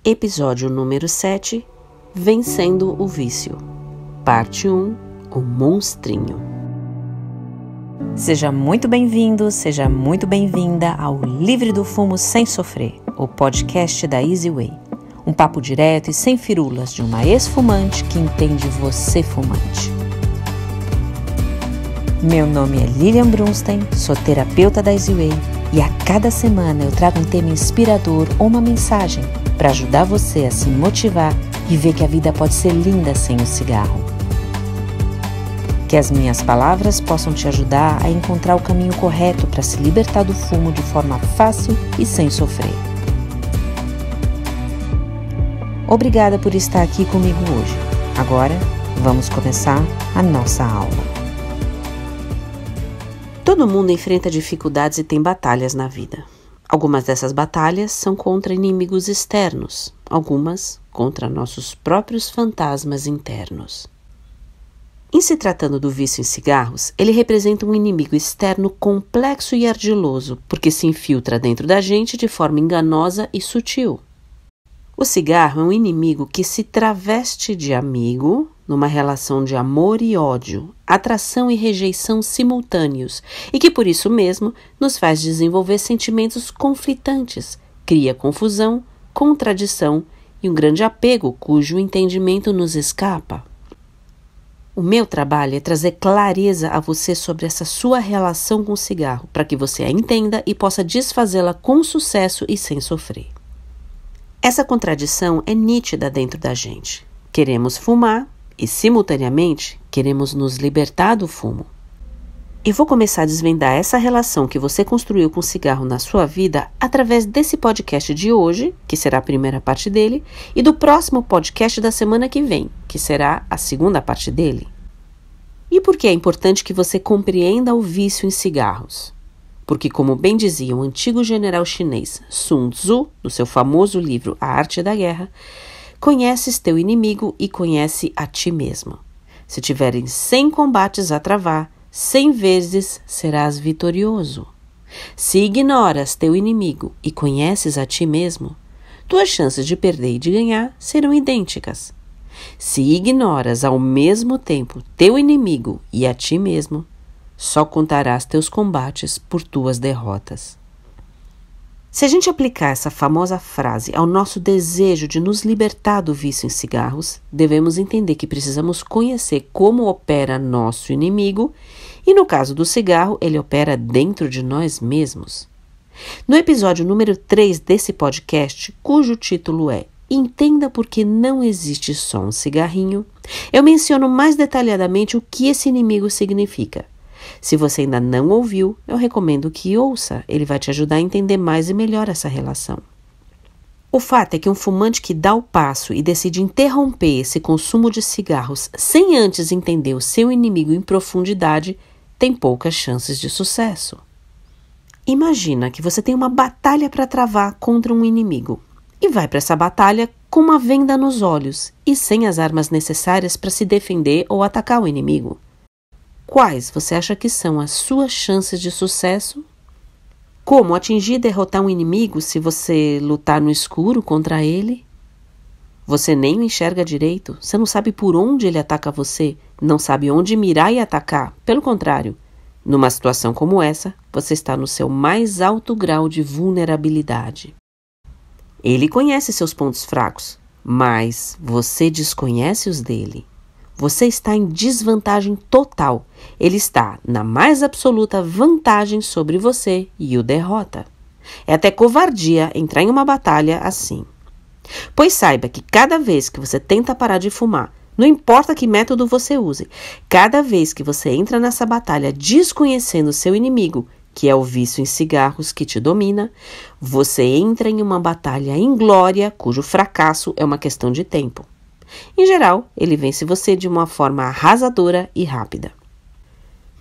Episódio número 7, Vencendo o Vício. Parte 1, o monstrinho. Seja muito bem-vindo, seja muito bem-vinda ao Livre do Fumo Sem Sofrer, o podcast da Easy Way. Um papo direto e sem firulas de uma ex-fumante que entende você fumante. Meu nome é Lilian Brunstein, sou terapeuta da Easy Way e a cada semana eu trago um tema inspirador ou uma mensagem para ajudar você a se motivar e ver que a vida pode ser linda sem o cigarro. Que as minhas palavras possam te ajudar a encontrar o caminho correto para se libertar do fumo de forma fácil e sem sofrer. Obrigada por estar aqui comigo hoje. Agora, vamos começar a nossa aula. Todo mundo enfrenta dificuldades e tem batalhas na vida. Algumas dessas batalhas são contra inimigos externos, algumas contra nossos próprios fantasmas internos. Em se tratando do vício em cigarros, ele representa um inimigo externo complexo e ardiloso, porque se infiltra dentro da gente de forma enganosa e sutil. O cigarro é um inimigo que se traveste de amigo, numa relação de amor e ódio, atração e rejeição simultâneos, e que por isso mesmo nos faz desenvolver sentimentos conflitantes, cria confusão, contradição e um grande apego cujo entendimento nos escapa. O meu trabalho é trazer clareza a você sobre essa sua relação com o cigarro, para que você a entenda e possa desfazê-la com sucesso e sem sofrer. Essa contradição é nítida dentro da gente. Queremos fumar e, simultaneamente, queremos nos libertar do fumo. E vou começar a desvendar essa relação que você construiu com o cigarro na sua vida através desse podcast de hoje, que será a primeira parte dele, e do próximo podcast da semana que vem, que será a segunda parte dele. E por que é importante que você compreenda o vício em cigarros? Porque, como bem dizia o antigo general chinês Sun Tzu, no seu famoso livro A Arte da Guerra, conheces teu inimigo e conhece a ti mesmo. Se tiverem 100 combates a travar, 100 vezes serás vitorioso. Se ignoras teu inimigo e conheces a ti mesmo, tuas chances de perder e de ganhar serão idênticas. Se ignoras ao mesmo tempo teu inimigo e a ti mesmo, só contarás teus combates por tuas derrotas. Se a gente aplicar essa famosa frase ao nosso desejo de nos libertar do vício em cigarros, devemos entender que precisamos conhecer como opera nosso inimigo e, no caso do cigarro, ele opera dentro de nós mesmos. No episódio número 3 desse podcast, cujo título é Entenda por que não existe só um cigarrinho, eu menciono mais detalhadamente o que esse inimigo significa. Se você ainda não ouviu, eu recomendo que ouça, ele vai te ajudar a entender mais e melhor essa relação. O fato é que um fumante que dá o passo e decide interromper esse consumo de cigarros sem antes entender o seu inimigo em profundidade, tem poucas chances de sucesso. Imagina que você tem uma batalha para travar contra um inimigo e vai para essa batalha com uma venda nos olhos e sem as armas necessárias para se defender ou atacar o inimigo. Quais você acha que são as suas chances de sucesso? Como atingir e derrotar um inimigo se você lutar no escuro contra ele? Você nem o enxerga direito, você não sabe por onde ele ataca você, não sabe onde mirar e atacar. Pelo contrário, numa situação como essa, você está no seu mais alto grau de vulnerabilidade. Ele conhece seus pontos fracos, mas você desconhece os dele. Você está em desvantagem total. Ele está na mais absoluta vantagem sobre você e o derrota. É até covardia entrar em uma batalha assim. Pois saiba que cada vez que você tenta parar de fumar, não importa que método você use, cada vez que você entra nessa batalha desconhecendo seu inimigo, que é o vício em cigarros que te domina, você entra em uma batalha inglória cujo fracasso é uma questão de tempo. Em geral, ele vence você de uma forma arrasadora e rápida.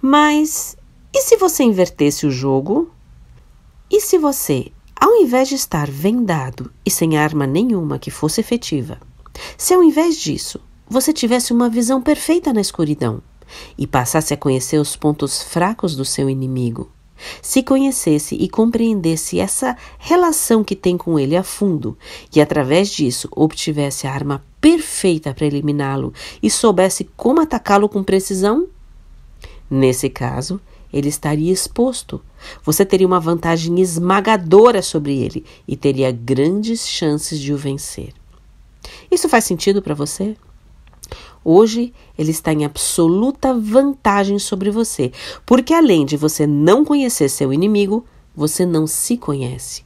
Mas, e se você invertesse o jogo? E se você, ao invés de estar vendado e sem arma nenhuma que fosse efetiva, se ao invés disso, você tivesse uma visão perfeita na escuridão e passasse a conhecer os pontos fracos do seu inimigo, se conhecesse e compreendesse essa relação que tem com ele a fundo e, através disso, obtivesse a arma perfeita para eliminá-lo e soubesse como atacá-lo com precisão? Nesse caso, ele estaria exposto. Você teria uma vantagem esmagadora sobre ele e teria grandes chances de o vencer. Isso faz sentido para você? Hoje, ele está em absoluta vantagem sobre você, porque além de você não conhecer seu inimigo, você não se conhece.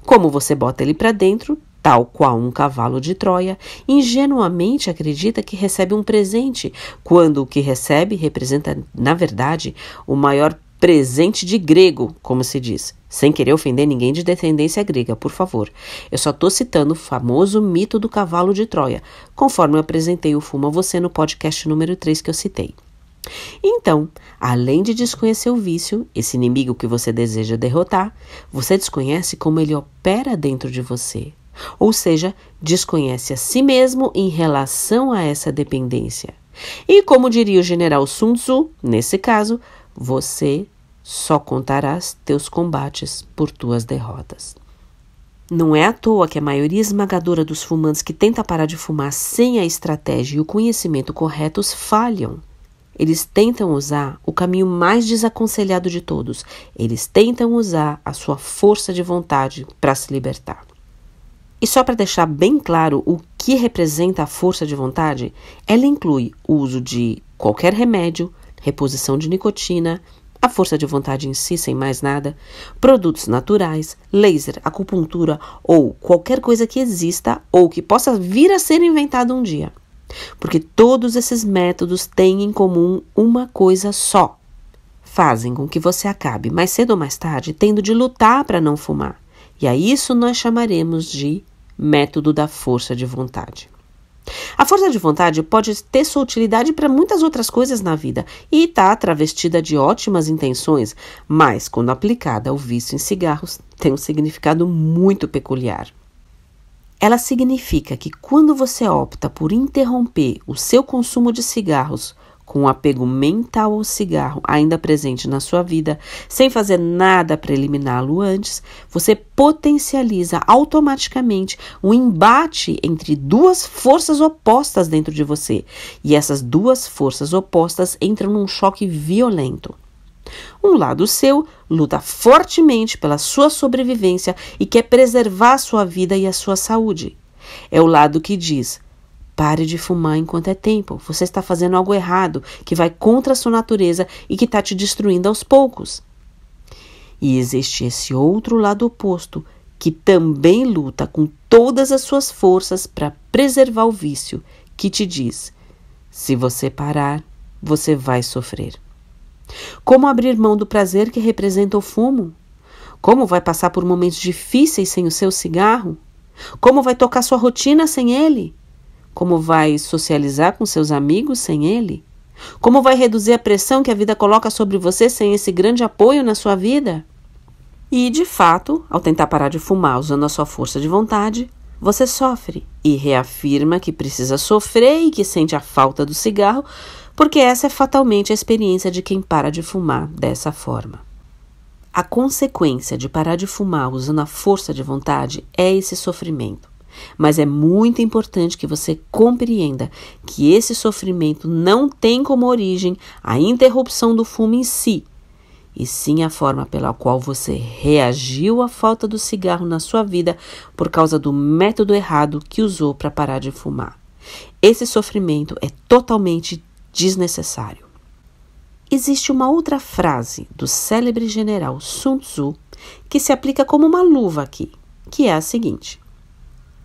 Como você bota ele para dentro, tal qual um cavalo de Troia, ingenuamente acredita que recebe um presente, quando o que recebe representa, na verdade, o maior presente de grego, como se diz. Sem querer ofender ninguém de descendência grega, por favor. Eu só estou citando o famoso mito do cavalo de Troia, conforme eu apresentei o Fumo a Você no podcast número 3 que eu citei. Então, além de desconhecer o vício, esse inimigo que você deseja derrotar, você desconhece como ele opera dentro de você. Ou seja, desconhece a si mesmo em relação a essa dependência. E como diria o general Sun Tzu, nesse caso, você só contarás teus combates por tuas derrotas. Não é à toa que a maioria esmagadora dos fumantes que tenta parar de fumar sem a estratégia e o conhecimento corretos falham. Eles tentam usar o caminho mais desaconselhado de todos. Eles tentam usar a sua força de vontade para se libertar. E só para deixar bem claro o que representa a força de vontade, ela inclui o uso de qualquer remédio, reposição de nicotina, a força de vontade em si, sem mais nada, produtos naturais, laser, acupuntura ou qualquer coisa que exista ou que possa vir a ser inventado um dia. Porque todos esses métodos têm em comum uma coisa só. Fazem com que você acabe, mais cedo ou mais tarde, tendo de lutar para não fumar. E a isso nós chamaremos de método da força de vontade. A força de vontade pode ter sua utilidade para muitas outras coisas na vida e está travestida de ótimas intenções, mas quando aplicada ao vício em cigarros, tem um significado muito peculiar. Ela significa que quando você opta por interromper o seu consumo de cigarros com um apego mental ao cigarro ainda presente na sua vida, sem fazer nada para eliminá-lo antes, você potencializa automaticamente um embate entre duas forças opostas dentro de você. E essas duas forças opostas entram num choque violento. Um lado seu luta fortemente pela sua sobrevivência e quer preservar a sua vida e a sua saúde. É o lado que diz: pare de fumar enquanto é tempo. Você está fazendo algo errado, que vai contra a sua natureza e que está te destruindo aos poucos. E existe esse outro lado oposto, que também luta com todas as suas forças para preservar o vício, que te diz: se você parar, você vai sofrer. Como abrir mão do prazer que representa o fumo? Como vai passar por momentos difíceis sem o seu cigarro? Como vai tocar sua rotina sem ele? Como vai socializar com seus amigos sem ele? Como vai reduzir a pressão que a vida coloca sobre você sem esse grande apoio na sua vida? E, de fato, ao tentar parar de fumar usando a sua força de vontade, você sofre e reafirma que precisa sofrer e que sente a falta do cigarro, porque essa é fatalmente a experiência de quem para de fumar dessa forma. A consequência de parar de fumar usando a força de vontade é esse sofrimento. Mas é muito importante que você compreenda que esse sofrimento não tem como origem a interrupção do fumo em si, e sim a forma pela qual você reagiu à falta do cigarro na sua vida por causa do método errado que usou para parar de fumar. Esse sofrimento é totalmente desnecessário. Existe uma outra frase do célebre general Sun Tzu que se aplica como uma luva aqui, que é a seguinte: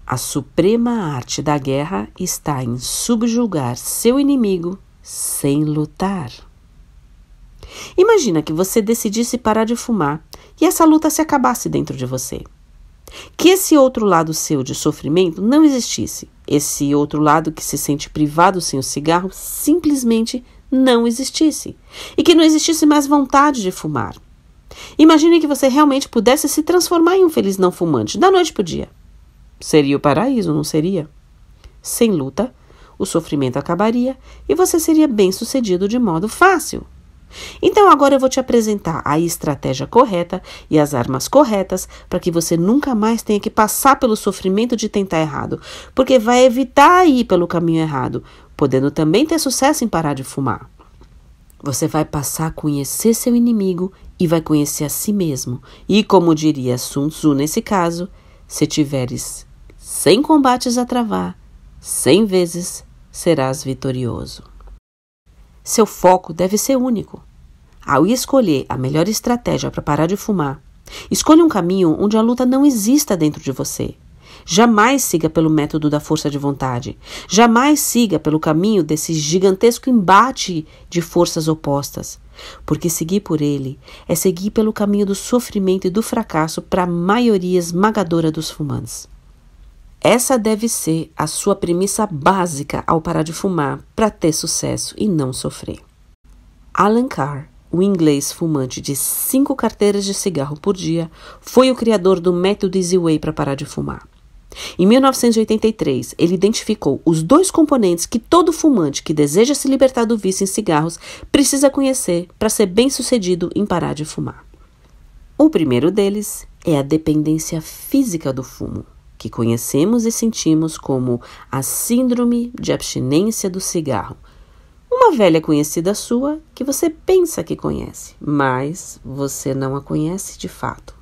a suprema arte da guerra está em subjugar seu inimigo sem lutar. Imagina que você decidisse parar de fumar e essa luta se acabasse dentro de você. Que esse outro lado seu de sofrimento não existisse. Esse outro lado que se sente privado sem o cigarro simplesmente não existisse. E que não existisse mais vontade de fumar. Imagine que você realmente pudesse se transformar em um feliz não fumante, da noite para o dia. Seria o paraíso, não seria? Sem luta, o sofrimento acabaria e você seria bem-sucedido de modo fácil. Então agora eu vou te apresentar a estratégia correta e as armas corretas para que você nunca mais tenha que passar pelo sofrimento de tentar errado, porque vai evitar ir pelo caminho errado, podendo também ter sucesso em parar de fumar. Você vai passar a conhecer seu inimigo e vai conhecer a si mesmo. E como diria Sun Tzu nesse caso, se tiveres 100 combates a travar, 100 vezes serás vitorioso. Seu foco deve ser único. Ao escolher a melhor estratégia para parar de fumar, escolha um caminho onde a luta não exista dentro de você. Jamais siga pelo método da força de vontade. Jamais siga pelo caminho desse gigantesco embate de forças opostas. Porque seguir por ele é seguir pelo caminho do sofrimento e do fracasso para a maioria esmagadora dos fumantes. Essa deve ser a sua premissa básica ao parar de fumar para ter sucesso e não sofrer. Alan Carr, o inglês fumante de 5 carteiras de cigarro por dia, foi o criador do método Easy Way para parar de fumar. Em 1983, ele identificou os 2 componentes que todo fumante que deseja se libertar do vício em cigarros precisa conhecer para ser bem-sucedido em parar de fumar. O primeiro deles é a dependência física do fumo, que conhecemos e sentimos como a síndrome de abstinência do cigarro. Uma velha conhecida sua que você pensa que conhece, mas você não a conhece de fato.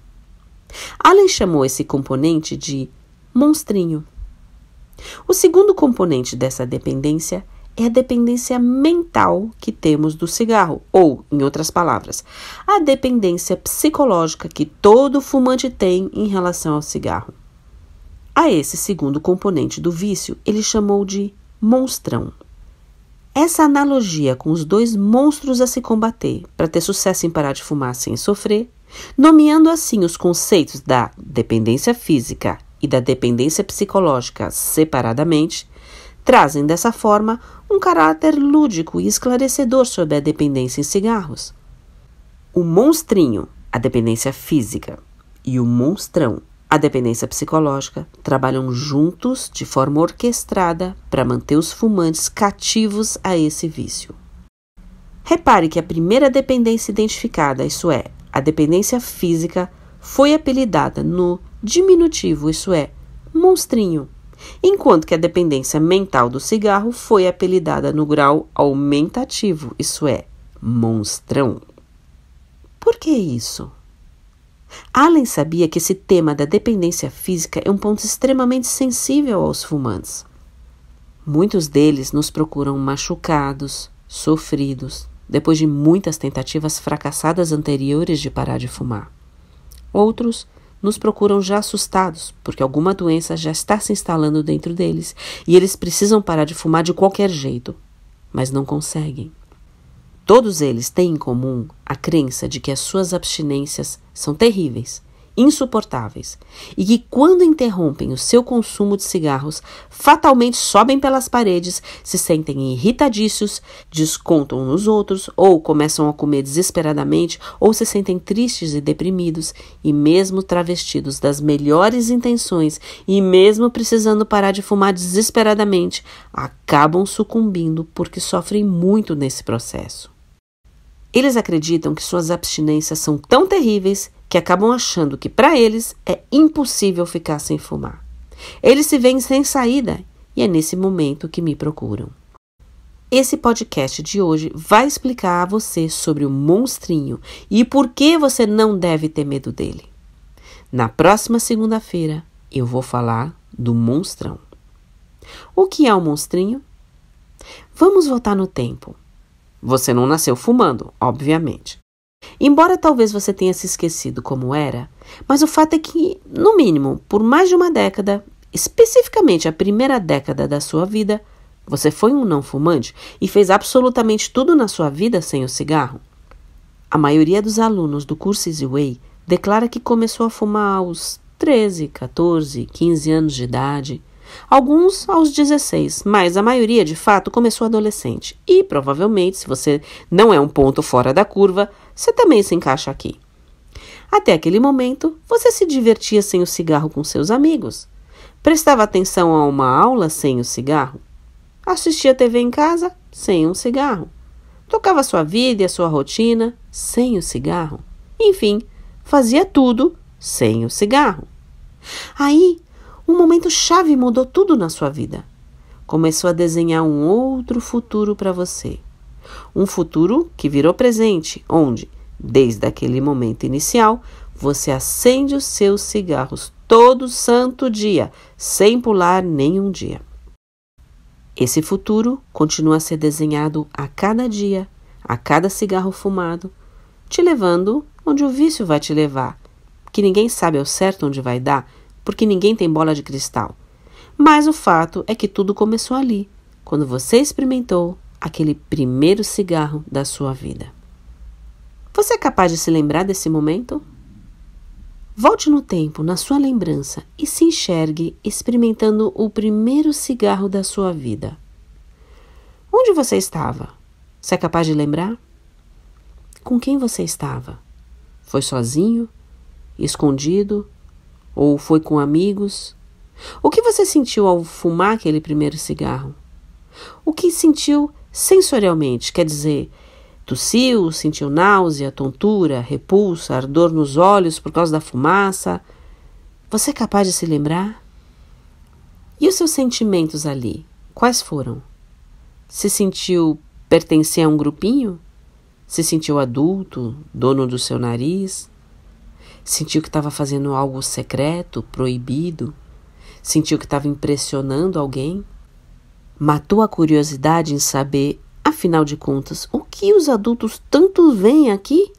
Allen chamou esse componente de monstrinho. O segundo componente dessa dependência é a dependência mental que temos do cigarro, ou, em outras palavras, a dependência psicológica que todo fumante tem em relação ao cigarro. A esse segundo componente do vício, ele chamou de monstrão. Essa analogia com os 2 monstros a se combater para ter sucesso em parar de fumar sem sofrer, nomeando assim os conceitos da dependência física e da dependência psicológica separadamente, trazem dessa forma um caráter lúdico e esclarecedor sobre a dependência em cigarros. O monstrinho, a dependência física, e o monstrão, a dependência psicológica, trabalham juntos de forma orquestrada para manter os fumantes cativos a esse vício. Repare que a primeira dependência identificada, isso é, a dependência física, foi apelidada no diminutivo, isso é, monstrinho, enquanto que a dependência mental do cigarro foi apelidada no grau aumentativo, isso é, monstrão. Por que isso? Allen sabia que esse tema da dependência física é um ponto extremamente sensível aos fumantes. Muitos deles nos procuram machucados, sofridos, depois de muitas tentativas fracassadas anteriores de parar de fumar. Outros nos procuram já assustados, porque alguma doença já está se instalando dentro deles e eles precisam parar de fumar de qualquer jeito, mas não conseguem. Todos eles têm em comum a crença de que as suas abstinências são terríveis, insuportáveis, e que quando interrompem o seu consumo de cigarros, fatalmente sobem pelas paredes, se sentem irritadiços, descontam nos outros, ou começam a comer desesperadamente, ou se sentem tristes e deprimidos, e mesmo travestidos das melhores intenções, e mesmo precisando parar de fumar desesperadamente, acabam sucumbindo porque sofrem muito nesse processo. Eles acreditam que suas abstinências são tão terríveis que acabam achando que para eles é impossível ficar sem fumar. Eles se veem sem saída e é nesse momento que me procuram. Esse podcast de hoje vai explicar a você sobre o monstrinho e por que você não deve ter medo dele. Na próxima segunda-feira eu vou falar do monstrão. O que é o monstrinho? Vamos voltar no tempo. Você não nasceu fumando, obviamente. Embora talvez você tenha se esquecido como era, mas o fato é que, no mínimo, por mais de uma década, especificamente a primeira década da sua vida, você foi um não fumante e fez absolutamente tudo na sua vida sem o cigarro. A maioria dos alunos do curso Easy Way declara que começou a fumar aos 13, 14, 15 anos de idade. Alguns aos 16, mas a maioria, de fato, começou adolescente. E, provavelmente, se você não é um ponto fora da curva, você também se encaixa aqui. Até aquele momento, você se divertia sem o cigarro com seus amigos. Prestava atenção a uma aula sem o cigarro. Assistia TV em casa sem um cigarro. tocava a sua vida e a sua rotina sem o cigarro. Enfim, fazia tudo sem o cigarro. Aí, um momento chave mudou tudo na sua vida. Começou a desenhar um outro futuro para você. Um futuro que virou presente, onde, desde aquele momento inicial, você acende os seus cigarros todo santo dia, sem pular nenhum dia. Esse futuro continua a ser desenhado a cada dia, a cada cigarro fumado, te levando onde o vício vai te levar, que ninguém sabe ao certo onde vai dar, porque ninguém tem bola de cristal. Mas o fato é que tudo começou ali, quando você experimentou aquele primeiro cigarro da sua vida. Você é capaz de se lembrar desse momento? Volte no tempo, na sua lembrança, e se enxergue experimentando o primeiro cigarro da sua vida. Onde você estava? Você é capaz de lembrar? Com quem você estava? Foi sozinho? Escondido? Ou foi com amigos? O que você sentiu ao fumar aquele primeiro cigarro? O que sentiu sensorialmente? Quer dizer, tossiu, sentiu náusea, tontura, repulsa, ardor nos olhos por causa da fumaça? Você é capaz de se lembrar? E os seus sentimentos ali, quais foram? Se sentiu pertencer a um grupinho? Se sentiu adulto, dono do seu nariz? Sentiu que estava fazendo algo secreto, proibido? Sentiu que estava impressionando alguém? Matou a curiosidade em saber, afinal de contas, o que os adultos tanto veem aqui?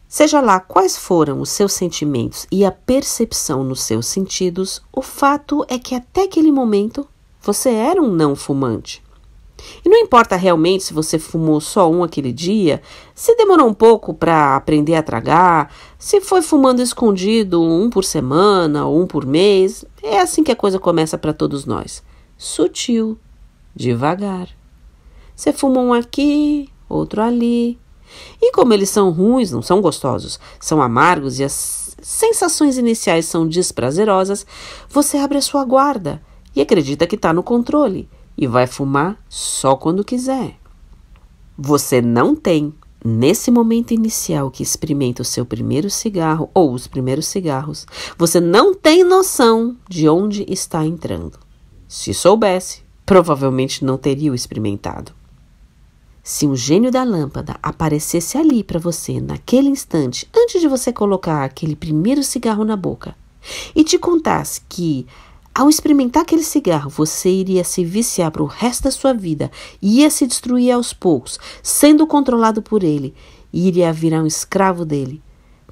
Seja lá quais foram os seus sentimentos e a percepção nos seus sentidos, o fato é que até aquele momento você era um não fumante. E não importa realmente se você fumou só um aquele dia, se demorou um pouco para aprender a tragar, se foi fumando escondido um por semana ou um por mês, é assim que a coisa começa para todos nós. Sutil, devagar. Você fuma um aqui, outro ali. E como eles são ruins, não são gostosos, são amargos e as sensações iniciais são desprazerosas, você abre a sua guarda e acredita que está no controle. E vai fumar só quando quiser. Você não tem, nesse momento inicial que experimenta o seu primeiro cigarro ou os primeiros cigarros, você não tem noção de onde está entrando. Se soubesse, provavelmente não teria o experimentado. Se um gênio da lâmpada aparecesse ali para você naquele instante, antes de você colocar aquele primeiro cigarro na boca, e te contasse que ao experimentar aquele cigarro, você iria se viciar para o resto da sua vida, ia se destruir aos poucos, sendo controlado por ele, e iria virar um escravo dele.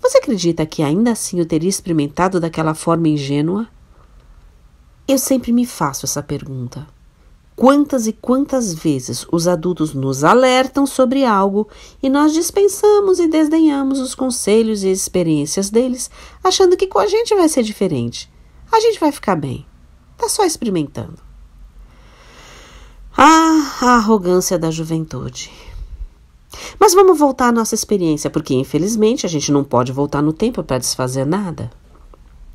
Você acredita que ainda assim eu teria experimentado daquela forma ingênua? Eu sempre me faço essa pergunta. Quantas e quantas vezes os adultos nos alertam sobre algo e nós dispensamos e desdenhamos os conselhos e experiências deles, achando que com a gente vai ser diferente. A gente vai ficar bem. Tá só experimentando. Ah, a arrogância da juventude. Mas vamos voltar à nossa experiência, porque infelizmente a gente não pode voltar no tempo para desfazer nada.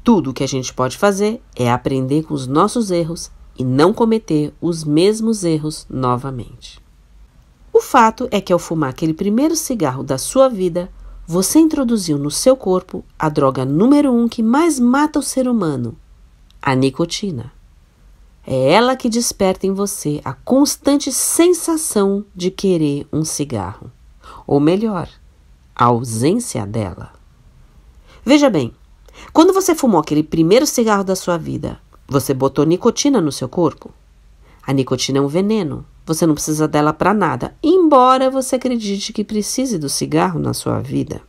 Tudo o que a gente pode fazer é aprender com os nossos erros e não cometer os mesmos erros novamente. O fato é que ao fumar aquele primeiro cigarro da sua vida, você introduziu no seu corpo a droga número 1 que mais mata o ser humano, a nicotina. É ela que desperta em você a constante sensação de querer um cigarro. Ou melhor, a ausência dela. Veja bem, quando você fumou aquele primeiro cigarro da sua vida, você botou nicotina no seu corpo? A nicotina é um veneno. Você não precisa dela para nada, embora você acredite que precise do cigarro na sua vida.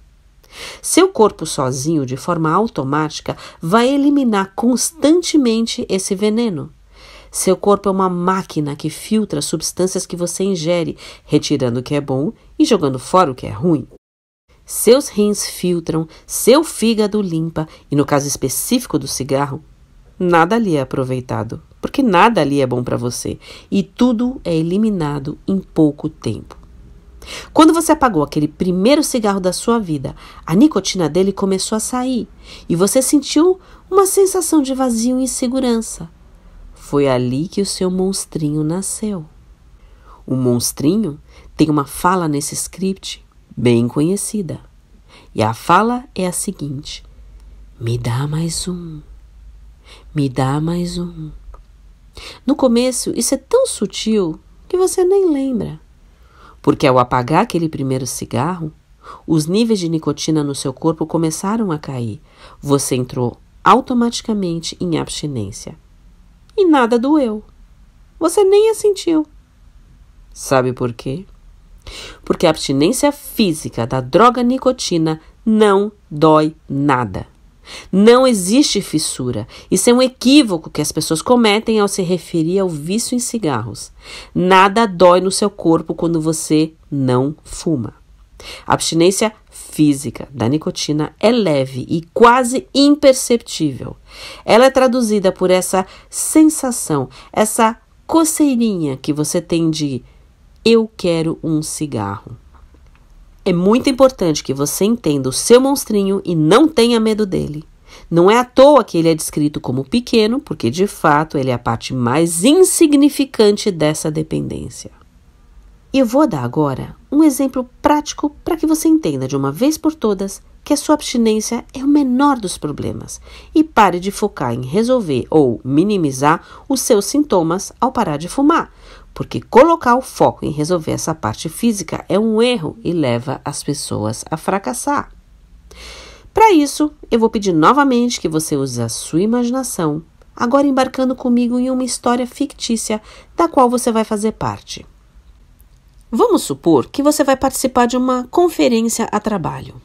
Seu corpo sozinho, de forma automática, vai eliminar constantemente esse veneno. Seu corpo é uma máquina que filtra as substâncias que você ingere, retirando o que é bom e jogando fora o que é ruim. Seus rins filtram, seu fígado limpa e, no caso específico do cigarro, nada ali é aproveitado, porque nada ali é bom para você e tudo é eliminado em pouco tempo. Quando você apagou aquele primeiro cigarro da sua vida, a nicotina dele começou a sair e você sentiu uma sensação de vazio e insegurança. Foi ali que o seu monstrinho nasceu. O monstrinho tem uma fala nesse script bem conhecida. E a fala é a seguinte: me dá mais um, me dá mais um. No começo, isso é tão sutil que você nem lembra. Porque ao apagar aquele primeiro cigarro, os níveis de nicotina no seu corpo começaram a cair. Você entrou automaticamente em abstinência. E nada doeu. Você nem a sentiu. Sabe por quê? Porque a abstinência física da droga nicotina não dói nada. Não existe fissura. Isso é um equívoco que as pessoas cometem ao se referir ao vício em cigarros. Nada dói no seu corpo quando você não fuma. A abstinência física da nicotina é leve e quase imperceptível. Ela é traduzida por essa sensação, essa coceirinha que você tem de eu quero um cigarro. É muito importante que você entenda o seu monstrinho e não tenha medo dele. Não é à toa que ele é descrito como pequeno, porque de fato ele é a parte mais insignificante dessa dependência. Eu vou dar agora um exemplo prático para que você entenda de uma vez por todas que a sua abstinência é o menor dos problemas e pare de focar em resolver ou minimizar os seus sintomas ao parar de fumar, porque colocar o foco em resolver essa parte física é um erro e leva as pessoas a fracassar. Para isso, eu vou pedir novamente que você use a sua imaginação, agora embarcando comigo em uma história fictícia da qual você vai fazer parte. Vamos supor que você vai participar de uma conferência a trabalho.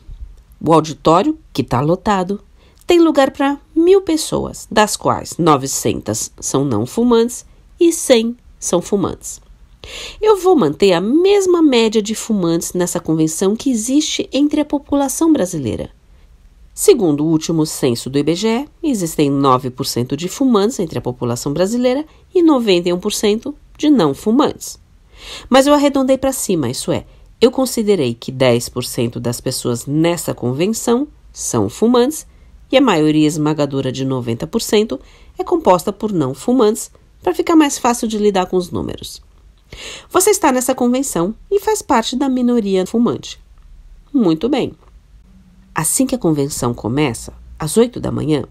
O auditório, que está lotado, tem lugar para 1.000 pessoas, das quais 900 são não fumantes e 100 são fumantes. Eu vou manter a mesma média de fumantes nessa convenção que existe entre a população brasileira. Segundo o último censo do IBGE, existem 9% de fumantes entre a população brasileira e 91% de não fumantes. Mas eu arredondei para cima, isso é, eu considerei que 10% das pessoas nessa convenção são fumantes e a maioria esmagadora de 90% é composta por não fumantes, para ficar mais fácil de lidar com os números. Você está nessa convenção e faz parte da minoria fumante. Muito bem. Assim que a convenção começa, às 8 da manhã,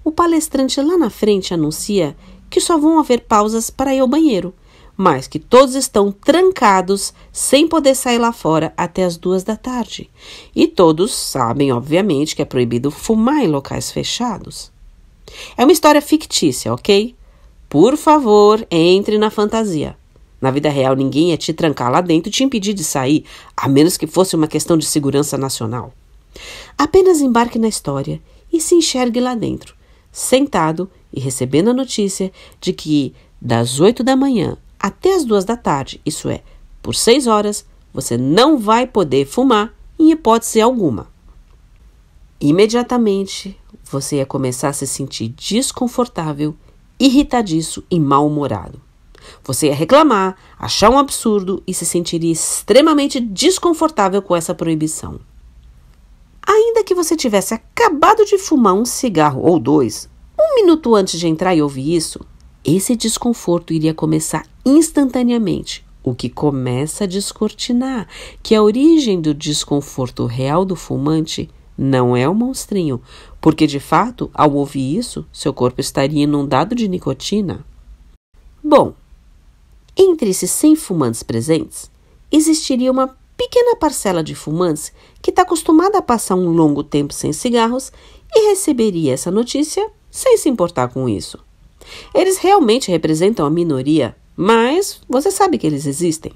o palestrante lá na frente anuncia que só vão haver pausas para ir ao banheiro, mas que todos estão trancados sem poder sair lá fora até as 2 da tarde. E todos sabem, obviamente, que é proibido fumar em locais fechados. É uma história fictícia, ok? Por favor, entre na fantasia. Na vida real, ninguém ia te trancar lá dentro e te impedir de sair, a menos que fosse uma questão de segurança nacional. Apenas embarque na história e se enxergue lá dentro, sentado e recebendo a notícia de que das 8 da manhã até as 2 da tarde, isso é, por 6 horas, você não vai poder fumar em hipótese alguma. Imediatamente, você ia começar a se sentir desconfortável, irritadiço e mal-humorado. Você ia reclamar, achar um absurdo e se sentiria extremamente desconfortável com essa proibição. Ainda que você tivesse acabado de fumar um cigarro ou 2, 1 minuto antes de entrar e ouvir isso, esse desconforto iria começar instantaneamente, o que começa a descortinar que a origem do desconforto real do fumante não é o monstrinho, porque de fato, ao ouvir isso, seu corpo estaria inundado de nicotina. Bom, entre esses 100 fumantes presentes, existiria uma pequena parcela de fumantes que está acostumada a passar um longo tempo sem cigarros e receberia essa notícia sem se importar com isso. Eles realmente representam a minoria, mas você sabe que eles existem.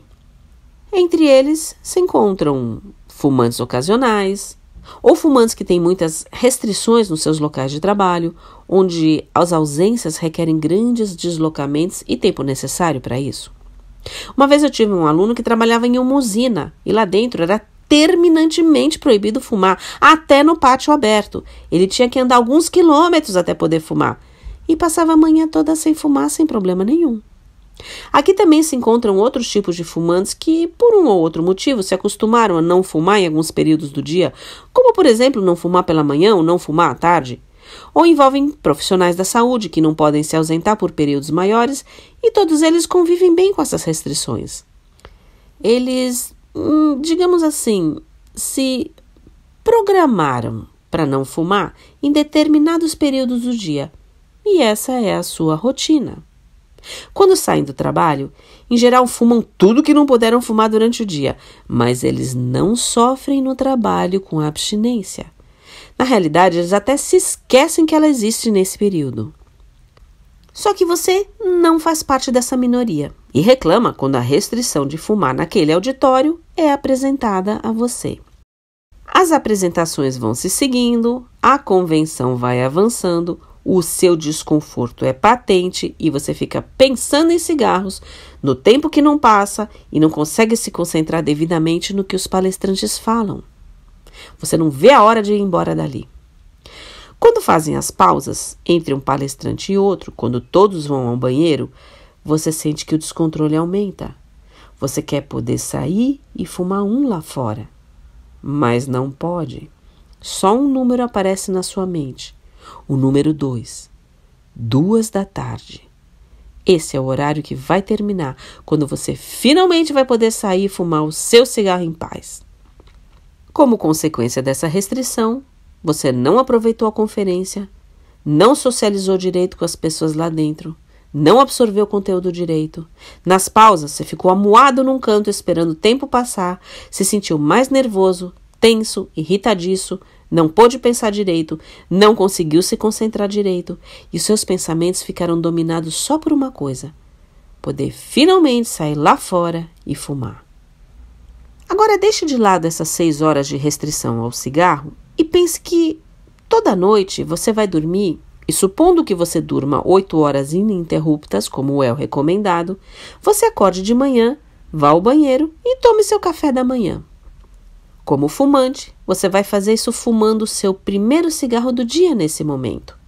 Entre eles se encontram fumantes ocasionais, ou fumantes que têm muitas restrições nos seus locais de trabalho, onde as ausências requerem grandes deslocamentos e tempo necessário para isso. Uma vez eu tive um aluno que trabalhava em uma usina e lá dentro era terminantemente proibido fumar, até no pátio aberto. Ele tinha que andar alguns quilômetros até poder fumar e passava a manhã toda sem fumar, sem problema nenhum. Aqui também se encontram outros tipos de fumantes que, por um ou outro motivo, se acostumaram a não fumar em alguns períodos do dia, como, por exemplo, não fumar pela manhã ou não fumar à tarde. Ou envolvem profissionais da saúde que não podem se ausentar por períodos maiores e todos eles convivem bem com essas restrições. eles, digamos assim, se programaram para não fumar em determinados períodos do dia. E essa é a sua rotina. Quando saem do trabalho, em geral fumam tudo que não puderam fumar durante o dia, mas eles não sofrem no trabalho com a abstinência. Na realidade, eles até se esquecem que ela existe nesse período. Só que você não faz parte dessa minoria e reclama quando a restrição de fumar naquele auditório é apresentada a você. As apresentações vão se seguindo, a convenção vai avançando, o seu desconforto é patente e você fica pensando em cigarros no tempo que não passa e não consegue se concentrar devidamente no que os palestrantes falam. Você não vê a hora de ir embora dali. Quando fazem as pausas entre um palestrante e outro, quando todos vão ao banheiro, você sente que o descontrole aumenta. Você quer poder sair e fumar um lá fora, mas não pode. Só um número aparece na sua mente. O número 2, 2 da tarde. Esse é o horário que vai terminar, quando você finalmente vai poder sair e fumar o seu cigarro em paz. Como consequência dessa restrição, você não aproveitou a conferência, não socializou direito com as pessoas lá dentro, não absorveu o conteúdo direito. Nas pausas, você ficou amuado num canto esperando o tempo passar, se sentiu mais nervoso, tenso, irritadiço, não pôde pensar direito, não conseguiu se concentrar direito e seus pensamentos ficaram dominados só por uma coisa: poder finalmente sair lá fora e fumar. Agora deixe de lado essas 6 horas de restrição ao cigarro e pense que toda noite você vai dormir e, supondo que você durma 8 horas ininterruptas, como é o recomendado, você acorde de manhã, vá ao banheiro e tome seu café da manhã. Como fumante, você vai fazer isso fumando o seu primeiro cigarro do dia nesse momento.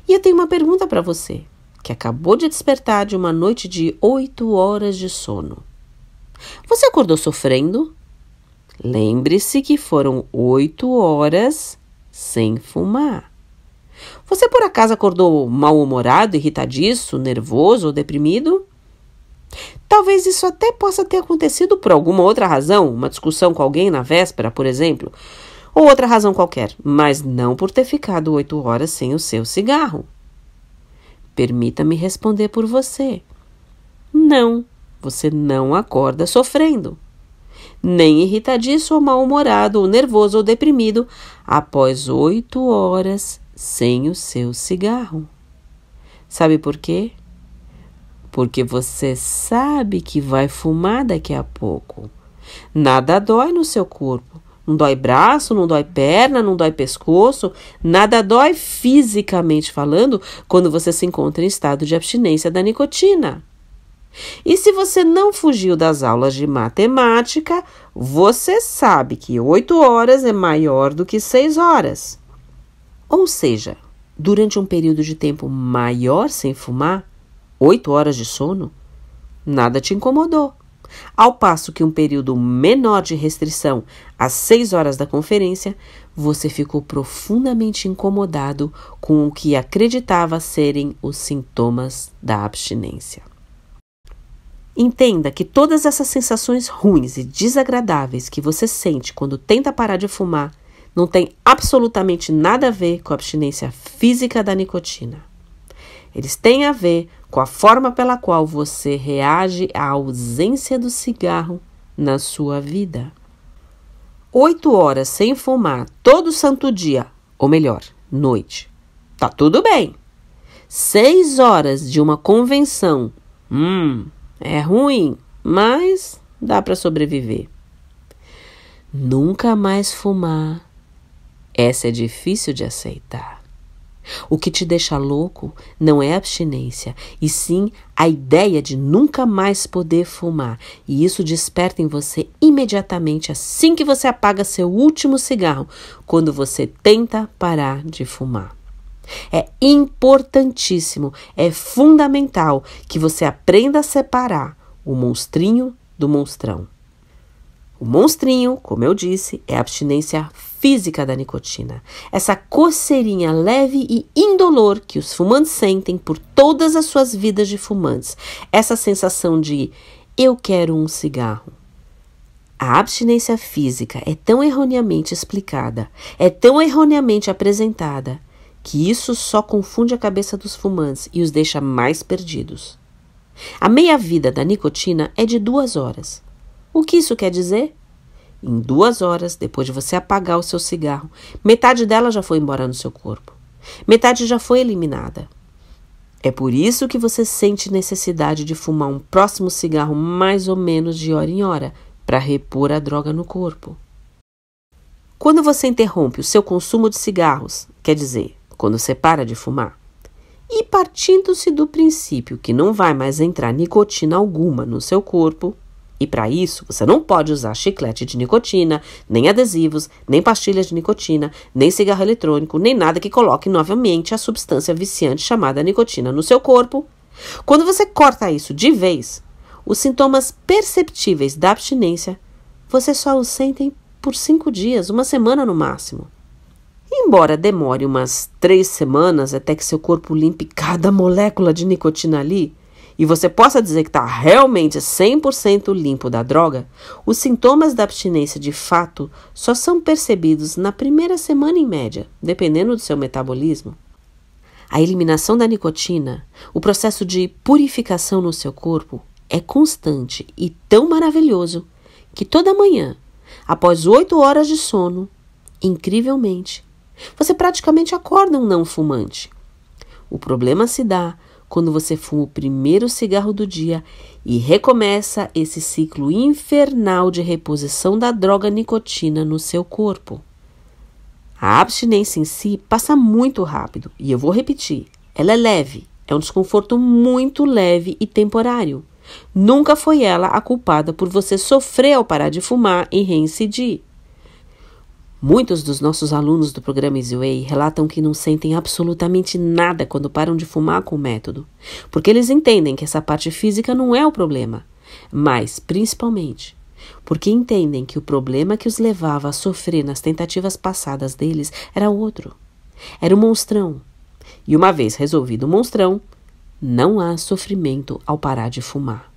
E eu tenho uma pergunta para você, que acabou de despertar de uma noite de 8 horas de sono. Você acordou sofrendo? Lembre-se que foram 8 horas sem fumar. Você por acaso acordou mal-humorado, irritadiço, nervoso ou deprimido? Talvez isso até possa ter acontecido por alguma outra razão, uma discussão com alguém na véspera, por exemplo, ou outra razão qualquer, mas não por ter ficado 8 horas sem o seu cigarro. Permita-me responder por você. Não, você não acorda sofrendo, nem irritadiço ou mal-humorado, ou nervoso ou deprimido, após 8 horas sem o seu cigarro. Sabe por quê? Porque você sabe que vai fumar daqui a pouco. Nada dói no seu corpo. Não dói braço, não dói perna, não dói pescoço. Nada dói fisicamente falando quando você se encontra em estado de abstinência da nicotina. E se você não fugiu das aulas de matemática, você sabe que 8 horas é maior do que 6 horas. Ou seja, durante um período de tempo maior sem fumar, 8 horas de sono, nada te incomodou. Ao passo que um período menor de restrição, às 6 horas da conferência, você ficou profundamente incomodado com o que acreditava serem os sintomas da abstinência. Entenda que todas essas sensações ruins e desagradáveis que você sente quando tenta parar de fumar não tem absolutamente nada a ver com a abstinência física da nicotina. Eles têm a ver com a forma pela qual você reage à ausência do cigarro na sua vida. 8 horas sem fumar todo santo dia, ou melhor, noite. Tá tudo bem. 6 horas de uma convenção, é ruim, mas dá para sobreviver. Nunca mais fumar, essa é difícil de aceitar. O que te deixa louco não é a abstinência, e sim a ideia de nunca mais poder fumar. E isso desperta em você imediatamente assim que você apaga seu último cigarro, quando você tenta parar de fumar. É importantíssimo, é fundamental que você aprenda a separar o monstrinho do monstrão. O monstrinho, como eu disse, é a abstinência física da nicotina. Essa coceirinha leve e indolor que os fumantes sentem por todas as suas vidas de fumantes. Essa sensação de eu quero um cigarro. A abstinência física é tão erroneamente explicada, é tão erroneamente apresentada, que isso só confunde a cabeça dos fumantes e os deixa mais perdidos. A meia-vida da nicotina é de 2 horas. O que isso quer dizer? Em 2 horas, depois de você apagar o seu cigarro, metade dela já foi embora no seu corpo. Metade já foi eliminada. É por isso que você sente necessidade de fumar um próximo cigarro mais ou menos de hora em hora, para repor a droga no corpo. Quando você interrompe o seu consumo de cigarros, quer dizer, quando você para de fumar, e partindo-se do princípio que não vai mais entrar nicotina alguma no seu corpo, e para isso você não pode usar chiclete de nicotina, nem adesivos, nem pastilhas de nicotina, nem cigarro eletrônico, nem nada que coloque novamente a substância viciante chamada nicotina no seu corpo. Quando você corta isso de vez, os sintomas perceptíveis da abstinência, você só os sentem por 5 dias, 1 semana no máximo. Embora demore umas 3 semanas até que seu corpo limpe cada molécula de nicotina ali, e você possa dizer que está realmente 100% limpo da droga, os sintomas da abstinência de fato só são percebidos na primeira semana em média, dependendo do seu metabolismo. A eliminação da nicotina, o processo de purificação no seu corpo, é constante e tão maravilhoso que toda manhã, após 8 horas de sono, incrivelmente, você praticamente acorda um não fumante. O problema se dá quando você fuma o primeiro cigarro do dia e recomeça esse ciclo infernal de reposição da droga nicotina no seu corpo. A abstinência em si passa muito rápido e eu vou repetir, ela é leve, é um desconforto muito leve e temporário. Nunca foi ela a culpada por você sofrer ao parar de fumar e reincidir. Muitos dos nossos alunos do programa Easy Way relatam que não sentem absolutamente nada quando param de fumar com o método, porque eles entendem que essa parte física não é o problema, mas, principalmente, porque entendem que o problema que os levava a sofrer nas tentativas passadas deles era outro. Era o monstrão. E uma vez resolvido o monstrão, não há sofrimento ao parar de fumar.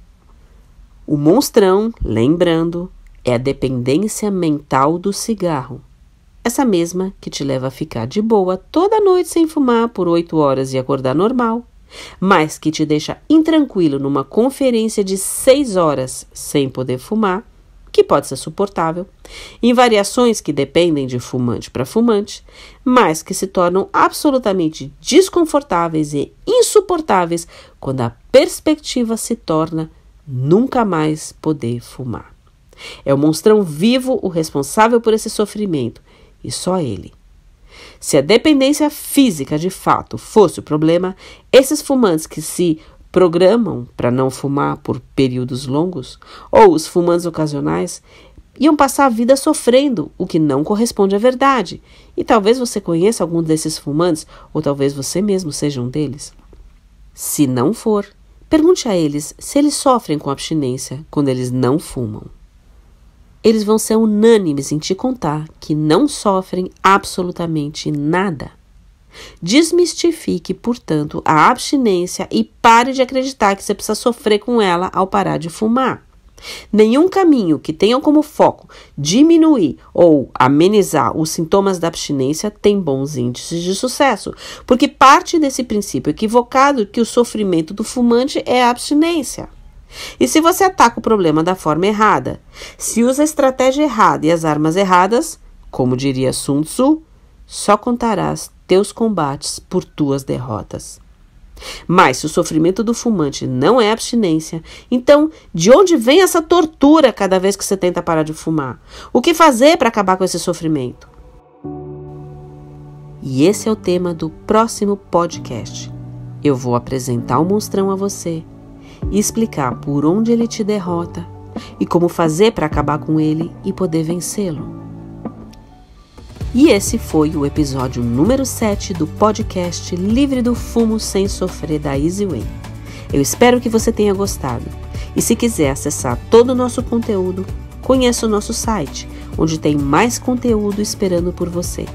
O monstrão, lembrando, é a dependência mental do cigarro. Essa mesma que te leva a ficar de boa toda noite sem fumar por 8 horas e acordar normal, mas que te deixa intranquilo numa conferência de 6 horas sem poder fumar, que pode ser suportável, em variações que dependem de fumante para fumante, mas que se tornam absolutamente desconfortáveis e insuportáveis quando a perspectiva se torna nunca mais poder fumar. É o monstrão vivo o responsável por esse sofrimento, e só ele. Se a dependência física de fato fosse o problema, esses fumantes que se programam para não fumar por períodos longos, ou os fumantes ocasionais, iam passar a vida sofrendo, o que não corresponde à verdade. E talvez você conheça algum desses fumantes, ou talvez você mesmo seja um deles. Se não for, pergunte a eles se eles sofrem com abstinência quando eles não fumam. Eles vão ser unânimes em te contar que não sofrem absolutamente nada. Desmistifique, portanto, a abstinência e pare de acreditar que você precisa sofrer com ela ao parar de fumar. Nenhum caminho que tenha como foco diminuir ou amenizar os sintomas da abstinência tem bons índices de sucesso, porque parte desse princípio equivocado que o sofrimento do fumante é a abstinência. E se você ataca o problema da forma errada, se usa a estratégia errada e as armas erradas, como diria Sun Tzu, só contarás teus combates por tuas derrotas. Mas se o sofrimento do fumante não é abstinência, então de onde vem essa tortura cada vez que você tenta parar de fumar? O que fazer para acabar com esse sofrimento? E esse é o tema do próximo podcast. Eu vou apresentar o monstrão a você e explicar por onde ele te derrota e como fazer para acabar com ele e poder vencê-lo. E esse foi o episódio número 7 do podcast Livre do Fumo Sem Sofrer da Easy Way. Eu espero que você tenha gostado. E se quiser acessar todo o nosso conteúdo, conheça o nosso site, onde tem mais conteúdo esperando por você.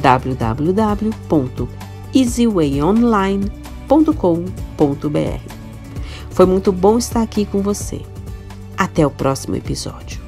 www.easywayonline.com.br. Foi muito bom estar aqui com você. Até o próximo episódio.